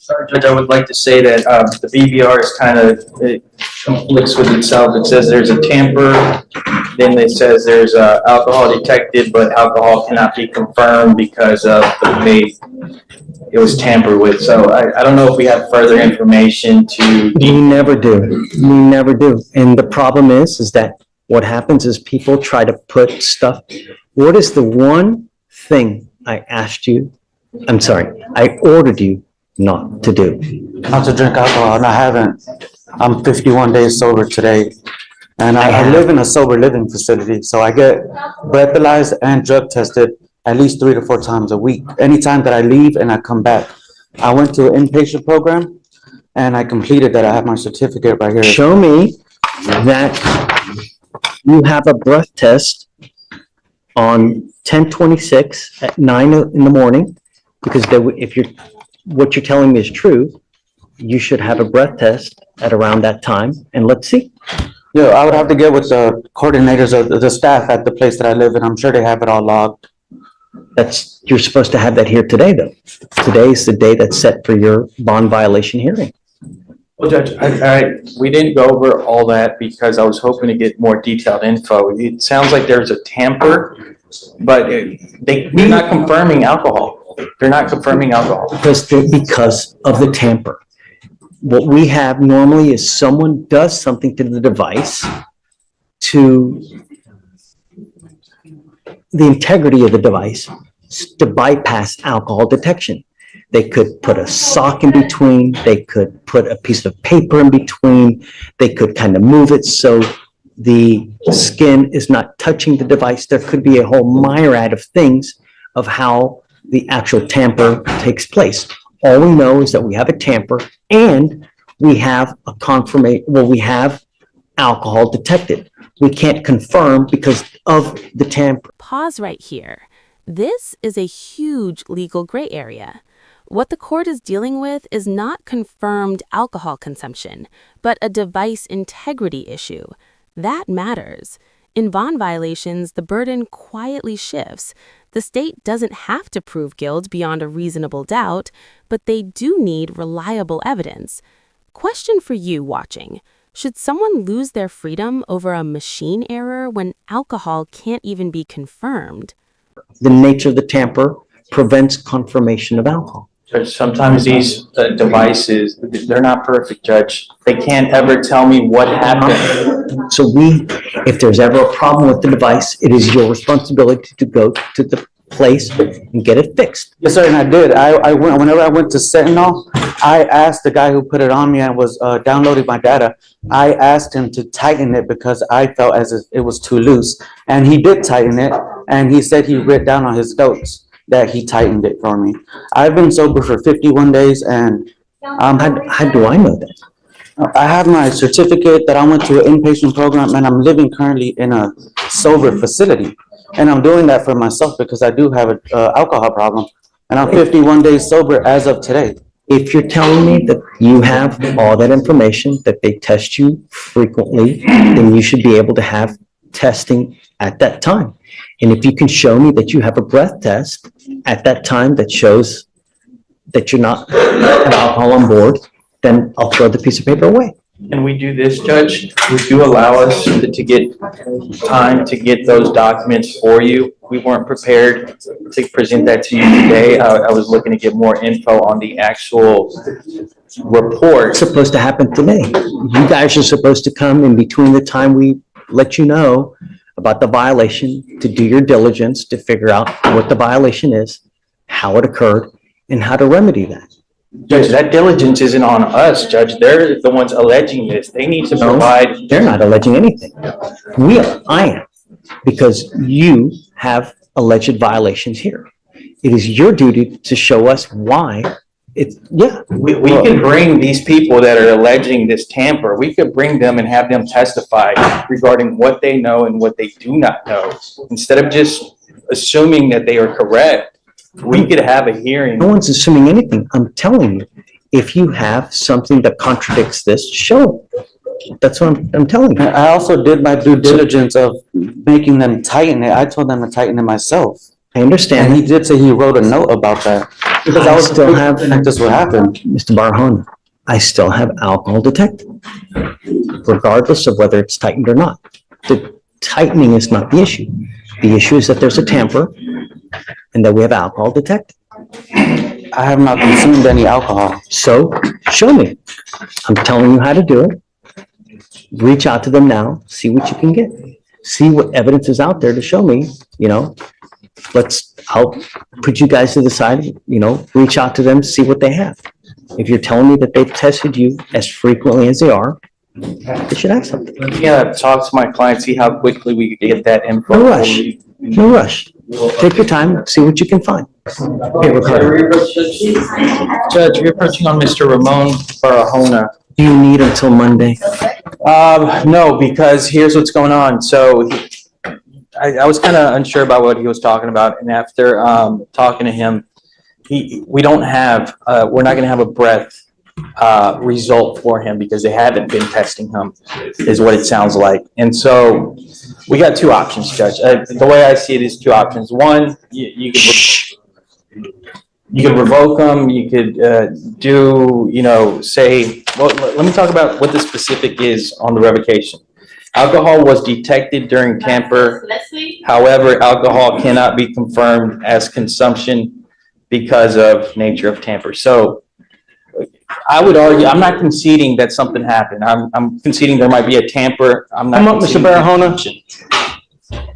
Sorry, Judge, I would like to say that the BVR is kind of, it conflicts with itself. It says there's a tamper, then it says there's alcohol detected, but alcohol cannot be confirmed because of the way it was tampered with. So I don't know if we have further information to. We never do. We never do. And the problem is that what happens is people try to put stuff. What is the one thing I asked you? I'm sorry, I ordered you not to do? Not to drink alcohol, and I haven't. I'm 51 days sober today, and I live in a sober living facility, so I get breathalyzed and drug tested at least 3 to 4 times a week. Anytime that I leave and I come back, I went to an inpatient program, and I completed that. I have my certificate right here. Show me that you have a breath test on 10/26 at 9 in the morning, because if what you're telling me is true, you should have a breath test at around that time, and let's see. Yeah, I would have to get with the coordinators of the staff at the place that I live in. I'm sure they have it all logged. You're supposed to have that here today, though. Today is the day that's set for your bond violation hearing. Well, Judge, we didn't go over all that because I was hoping to get more detailed info. It sounds like there's a tamper, but they're not confirming alcohol. They're not confirming alcohol. Because of the tamper. What we have normally is someone does something to the device to the integrity of the device to bypass alcohol detection. They could put a sock in between, they could put a piece of paper in between, they could kind of move it so the skin is not touching the device. There could be a whole myriad of things of how the actual tamper takes place. All we know is that we have a tamper and we have a confirmation, we have alcohol detected. We can't confirm because of the tamper. Pause right here. This is a huge legal gray area. What the court is dealing with is not confirmed alcohol consumption, but a device integrity issue. That matters. In bond violations, the burden quietly shifts. The state doesn't have to prove guilt beyond a reasonable doubt, but they do need reliable evidence. Question for you watching. Should someone lose their freedom over a machine error when alcohol can't even be confirmed? The nature of the tamper prevents confirmation of alcohol. Judge, sometimes these devices, they're not perfect, Judge. They can't ever tell me what happened. So if there's ever a problem with the device, it is your responsibility to go to the place and get it fixed. Yes, sir, and I did. Whenever I went to Sentinel, I asked the guy who put it on me and was downloading my data, I asked him to tighten it because I felt as if it was too loose. And he did tighten it, and he said he wrote down on his notes that he tightened it for me. I've been sober for 51 days, and How do I know that? I have my certificate that I went to an inpatient program, and I'm living currently in a sober facility. And I'm doing that for myself because I do have an alcohol problem, and I'm 51 days sober as of today. If you're telling me that you have all that information, that they test you frequently, then you should be able to have testing at that time. And if you can show me that you have a breath test at that time that shows that you're not have alcohol on board, then I'll throw the piece of paper away. Can we do this, Judge? Would you allow us to get time to get those documents for you? We weren't prepared to present that to you today. I was looking to get more info on the actual report. It's supposed to happen today. You guys are supposed to come in between the time we let you know about the violation, to do your diligence, to figure out what the violation is, how it occurred, and how to remedy that. Judge, that diligence isn't on us, Judge. They're the ones alleging this. They need to provide. They're not alleging anything. I am, because you have alleged violations here. It is your duty to show us why We can bring these people that are alleging this tamper, we could bring them and have them testify regarding what they know and what they do not know. Instead of just assuming that they are correct, we could have a hearing. No one's assuming anything. I'm telling you, if you have something that contradicts this, show it. That's what I'm telling you. I also did my due diligence of making them tighten it. I told them to tighten it myself. I And understand. he did say he wrote a note about that. Because I I was still have- that this would happen. Mr. Barahona, I still have alcohol detected, regardless of whether it's tightened or not. The tightening is not the issue. The issue is that there's a tamper and that we have alcohol detected. I have not consumed any alcohol. So show me. I'm telling you how to do it. Reach out to them now, see what you can get. See what evidence is out there to show me, I'll put you guys to the side, reach out to them, see what they have. If you're telling me that they've tested you as frequently as they are, they should have something. Yeah, talk to my client, see how quickly we can get that info. No rush. No rush. Take your time, see what you can find. Hey, Ricardo, Judge, you're approaching on Mr. Ramon Barahona. do you need until Monday? No, because here's what's going on. So I was kind of unsure about what he was talking about, and after talking to him, we're not going to have a breath result for him because they haven't been testing him, is what it sounds like. And so we got two options, Judge. The way I see it is two options. One, you could revoke them. You could say, well, let me talk about what the specific is on the revocation. Alcohol was detected during tamper. However, alcohol cannot be confirmed as consumption because of nature of tamper. So I would argue, I'm not conceding that something happened. I'm conceding there might be a tamper. Come up, Mr. Barahona.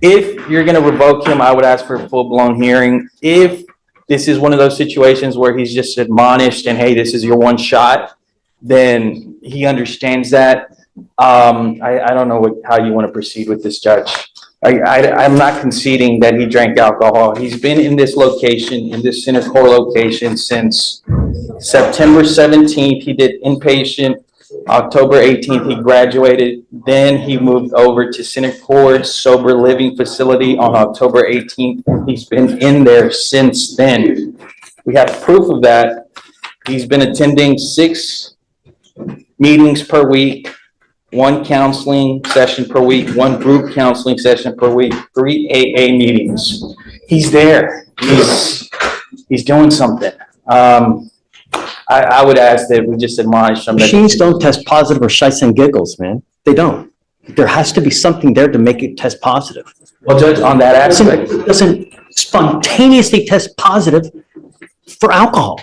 If you're going to revoke him, I would ask for a full-blown hearing. If this is one of those situations where he's just admonished and, hey, this is your one shot, then he understands that. I don't know how you want to proceed with this, Judge. I'm not conceding that he drank alcohol. He's been in this location, in this center core location since September 17th. He did inpatient. October 18th, he graduated. Then he moved over to Center Core Sober Living Facility on October 18th. He's been in there since then. We have proof of that. He's been attending 6 meetings per week, 1 counseling session per week, 1 group counseling session per week, 3 AA meetings. He's there. He's doing something. I would ask that we just admonish them. Machines don't test positive for shites and giggles, man. They don't. There has to be something there to make it test positive. Well, Judge, on that aspect. It doesn't spontaneously test positive for alcohol.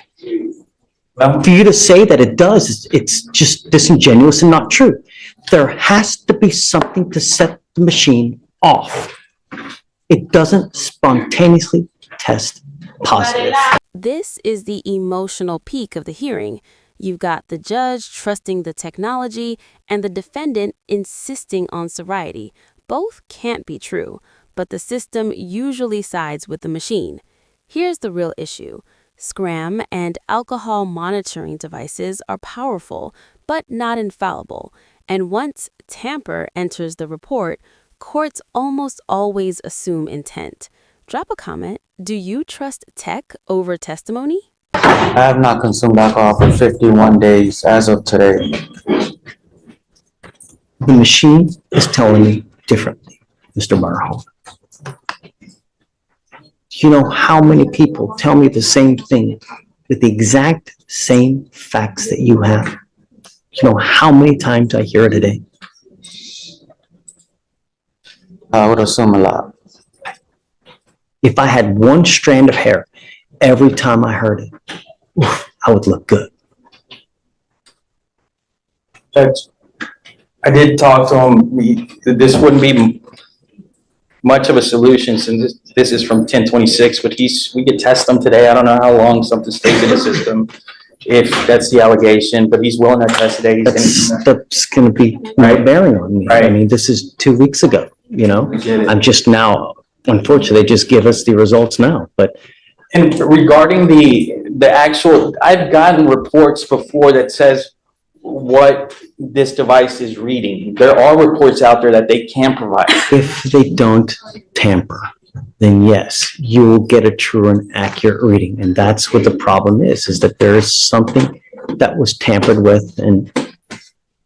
For you to say that it does, it's just disingenuous and not true. There has to be something to set the machine off. It doesn't spontaneously test positive. This is the emotional peak of the hearing. You've got the judge trusting the technology and the defendant insisting on sobriety. Both can't be true, but the system usually sides with the machine. Here's the real issue. SCRAM and alcohol monitoring devices are powerful, but not infallible. And once tamper enters the report, courts almost always assume intent. Drop a comment. Do you trust tech over testimony? I have not consumed alcohol for 51 days as of today. The machine is telling me differently, Mr. Barahona. You know how many people tell me the same thing with the exact same facts that you have? You know how many times I hear it a day? I would assume a lot. If I had one strand of hair every time I heard it, I would look good. Judge, I did talk to him. This wouldn't be much of a solution since this is from 1026, but we could test him today. I don't know how long something stays in the system, if that's the allegation, but he's willing to test today. That's going to be no bearing on me. Right. I mean, this is 2 weeks ago, I get it. I'm just now, unfortunately, they just give us the results now, but And regarding the actual, I've gotten reports before that says what this device is reading. There are reports out there that they can provide. if they don't tamper, then yes, you will get a true and accurate reading. And that's what the problem is that there is something that was tampered with, and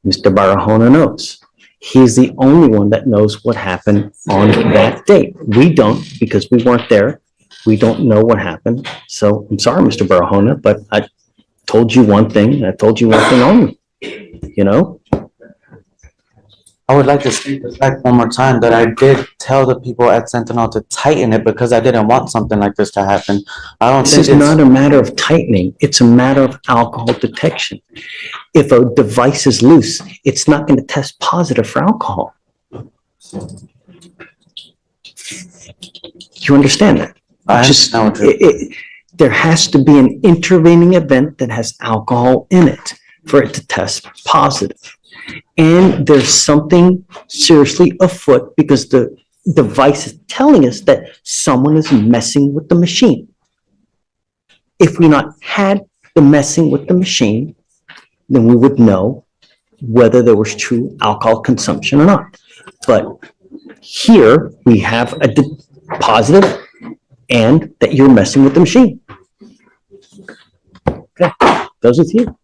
Mr. Barahona knows. He's the only one that knows what happened on that date. We don't, because we weren't there. We don't know what happened. So I'm sorry, Mr. Barahona, but I told you one thing. I told you one thing only, you know? I would like to state the fact one more time that I did tell the people at Sentinel to tighten it because I didn't want something like this to happen. I don't This think is it's, not a matter of tightening. It's a matter of alcohol detection. If a device is loose, it's not going to test positive for alcohol. You understand that? I Just, understand what you're, there has to be an intervening event that has alcohol in it for it to test positive. And there's something seriously afoot because the device is telling us that someone is messing with the machine. If we not had the messing with the machine, then we would know whether there was true alcohol consumption or not. But here we have a positive and that you're messing with the machine. Okay, goes with you.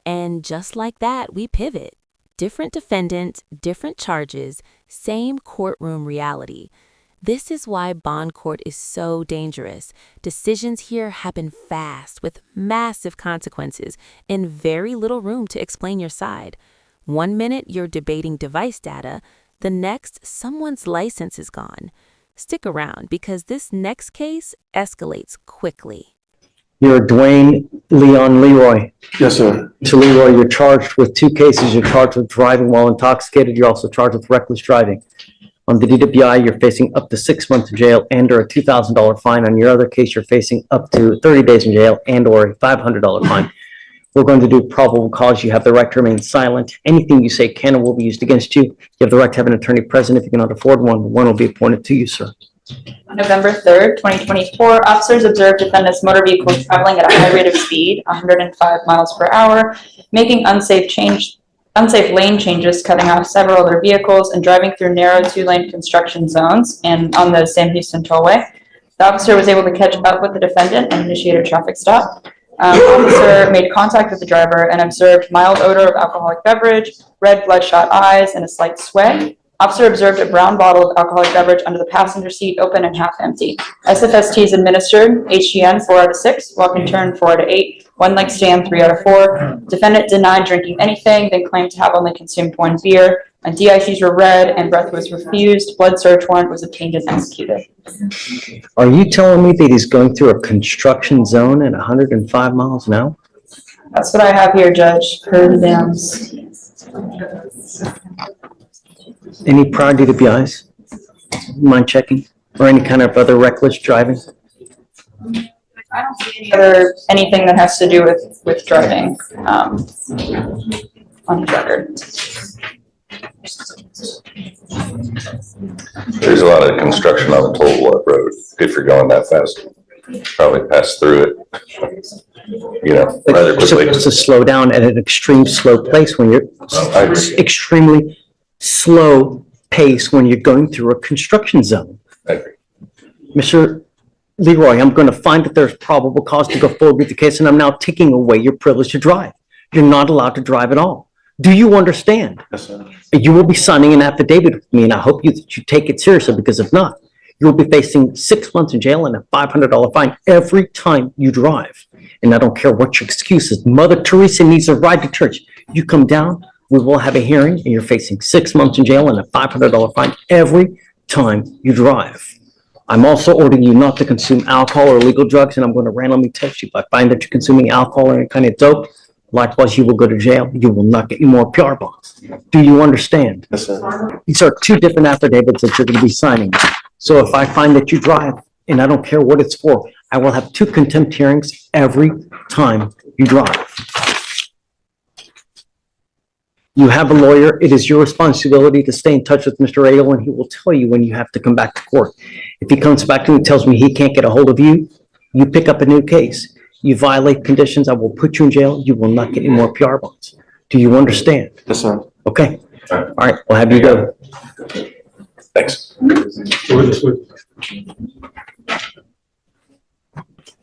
And just like that, we pivot. Different defendant, different charges, same courtroom reality. This is why bond court is so dangerous. Decisions here happen fast with massive consequences and very little room to explain your side. 1 minute you're debating device data, the next someone's license is gone. Stick around because this next case escalates quickly. You're Dwayne Leon Leroy. Yes, sir. So Leroy, you're charged with 2 cases. You're charged with driving while intoxicated. You're also charged with reckless driving. On the DWI, you're facing up to 6 months in jail and or a $2,000 fine. On your other case, you're facing up to 30 days in jail and or a $500 fine. We're going to do probable cause. You have the right to remain silent. Anything you say can and will be used against you. You have the right to have an attorney present. If you cannot afford one will be appointed to you, sir. On November 3rd, 2024, officers observed defendant's motor vehicle traveling at a high rate of speed, 105 miles per hour, making unsafe lane changes, cutting off several other vehicles, and driving through narrow 2-lane construction zones and on the Sam Houston Tollway. The officer was able to catch up with the defendant and initiate a traffic stop. Officer made contact with the driver and observed mild odor of alcoholic beverage, red bloodshot eyes, and a slight sweat. Officer observed a brown bottle of alcoholic beverage under the passenger seat, open and half empty. SFST is administered, HGN 4 out of 6, walk and turn 4 out of 8, 1 leg stand 3 out of 4. Defendant denied drinking anything, then claimed to have only consumed 1 beer. And DICs were read and breath was refused. Blood search warrant was obtained and executed. Are you telling me that he's going through a construction zone at 105 miles an hour? That's what I have here, Judge, per the dams. Any prior DWIs? Mind checking? Or any kind of other reckless driving? I don't see anything that has to do with driving on his record. There's a lot of construction on the toll road. If you're going that fast, probably pass through it, you know, rather You're quickly. supposed to slow down at an extreme slow place when you're I agree. extremely slow pace when you're going through a construction zone. I agree. Mr. Leroy, I'm going to find that there's probable cause to go forward with the case, and I'm now taking away your privilege to drive. You're not allowed to drive at all. Do you understand? Yes, sir. You will be signing an affidavit with me, and I hope that you take it seriously, because if not, you will be facing 6 months in jail and a $500 fine every time you drive. And I don't care what your excuse is. Mother Teresa needs a ride to church. You come down, we will have a hearing, and you're facing 6 months in jail and a $500 fine every time you drive. I'm also ordering you not to consume alcohol or illegal drugs, and I'm going to randomly test you. If I find that you're consuming alcohol or any kind of dope, likewise, you will go to jail. You will not get any more PR bonds. Do you understand? Yes, sir. These are 2 different affidavits that you're going to be signing. So if I find that you drive, and I don't care what it's for, I will have 2 contempt hearings every time you drive. You have a lawyer. It is your responsibility to stay in touch with Mr. Adel, and he will tell you when you have to come back to court. If he comes back to me and tells me he can't get a hold of you, you pick up a new case. You violate conditions, I will put you in jail. You will not get any more PR bonds. Do you understand? Yes, sir. Okay. All right, we'll have you go. Thanks. All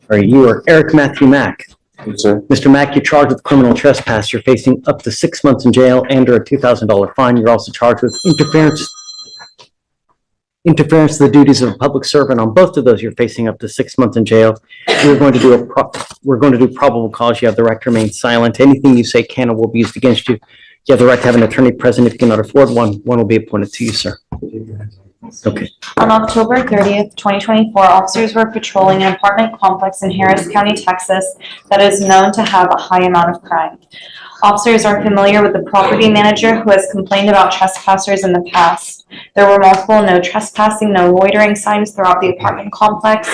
right, you are Eric Matthew Mack. Yes, sir. Mr. Mack, you're charged with criminal trespass. You're facing up to 6 months in jail and or a $2,000 fine. You're also charged with interference to the duties of a public servant. On both of those, you're facing up to 6 months in jail. We're going to do probable cause. You have the right to remain silent. Anything you say can or will be used against you. You have the right to have an attorney present. If you cannot afford one will be appointed to you, sir. Okay. On October 30th, 2024, officers were patrolling an apartment complex in Harris County, Texas that is known to have a high amount of crime. Officers are familiar with the property manager who has complained about trespassers in the past. There were multiple no trespassing, no loitering signs throughout the apartment complex.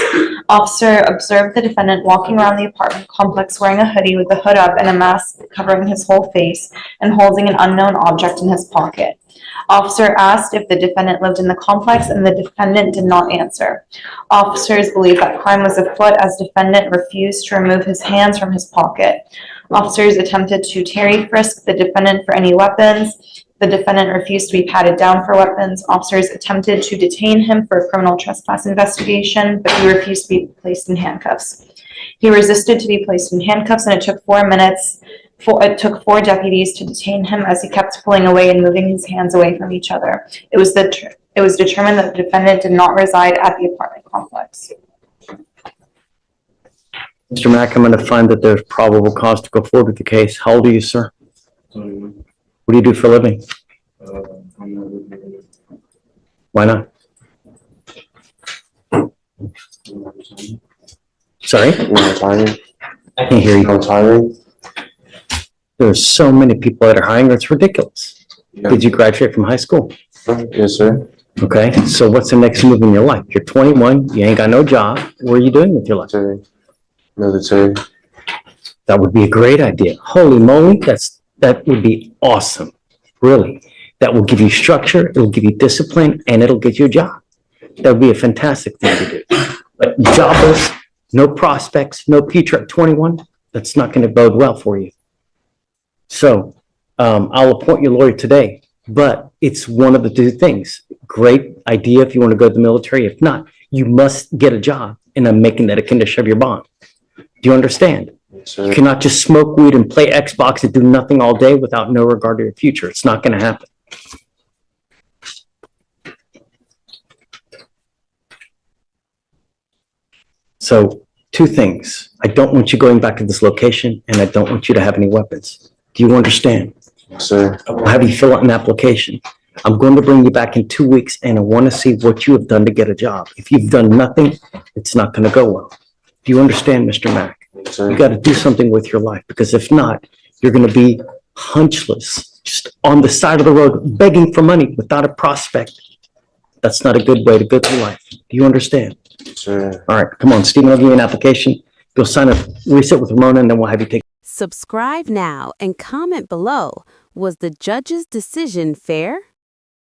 Officer observed the defendant walking around the apartment complex wearing a hoodie with the hood up and a mask covering his whole face and holding an unknown object in his pocket. Officer asked if the defendant lived in the complex and the defendant did not answer. Officers believe that crime was afoot as defendant refused to remove his hands from his pocket. Officers attempted to Terry frisk the defendant for any weapons. The defendant refused to be patted down for weapons. Officers attempted to detain him for a criminal trespass investigation, but he refused to be placed in handcuffs. He resisted to be placed in handcuffs, and it took 4 minutes. It took 4 deputies to detain him as he kept pulling away and moving his hands away from each other. It was determined that the defendant did not reside at the apartment complex. Mr. Mack, I'm going to find that there's probable cause to go forward with the case. How old are you, sir? What do you do for a living? Why not? Sorry? I can't hear you. There's so many people that are hiring, it's ridiculous. Did you graduate from high school? Yes, sir. Okay, so what's the next move in your life? You're 21, you ain't got no job. What are you doing with your life? Military. That would be a great idea. Holy moly, that would be awesome. Really. That will give you structure, it'll give you discipline, and it'll get you a job. That would be a fantastic thing to do. But jobless, no prospects, no future at 21, that's not going to bode well for you. So I'll appoint your lawyer today, but it's one of the 2 things. Great idea if you want to go to the military. If not, you must get a job, and I'm making that a condition of your bond. Do you understand? Yes, You sir. cannot just smoke weed and play Xbox and do nothing all day without no regard to your future. It's not going to happen. So 2 things. I don't want you going back to this location, and I don't want you to have any weapons. Do you understand? Yes, sir. I'll have you fill out an application. I'm going to bring you back in 2 weeks, and I want to see what you have done to get a job. If you've done nothing, it's not going to go well. Do you understand, Mr. Mack? Yes, sir. You got to do something with your life, because if not, you're going to be hunchless, just on the side of the road, begging for money without a prospect. That's not a good way to go through life. Do you understand? Yes, sir. All right, come on, Stephen, I'll give you an application. You'll sign a reset with Ramona, and then we'll have you take. Subscribe now and comment below. Was the judge's decision fair?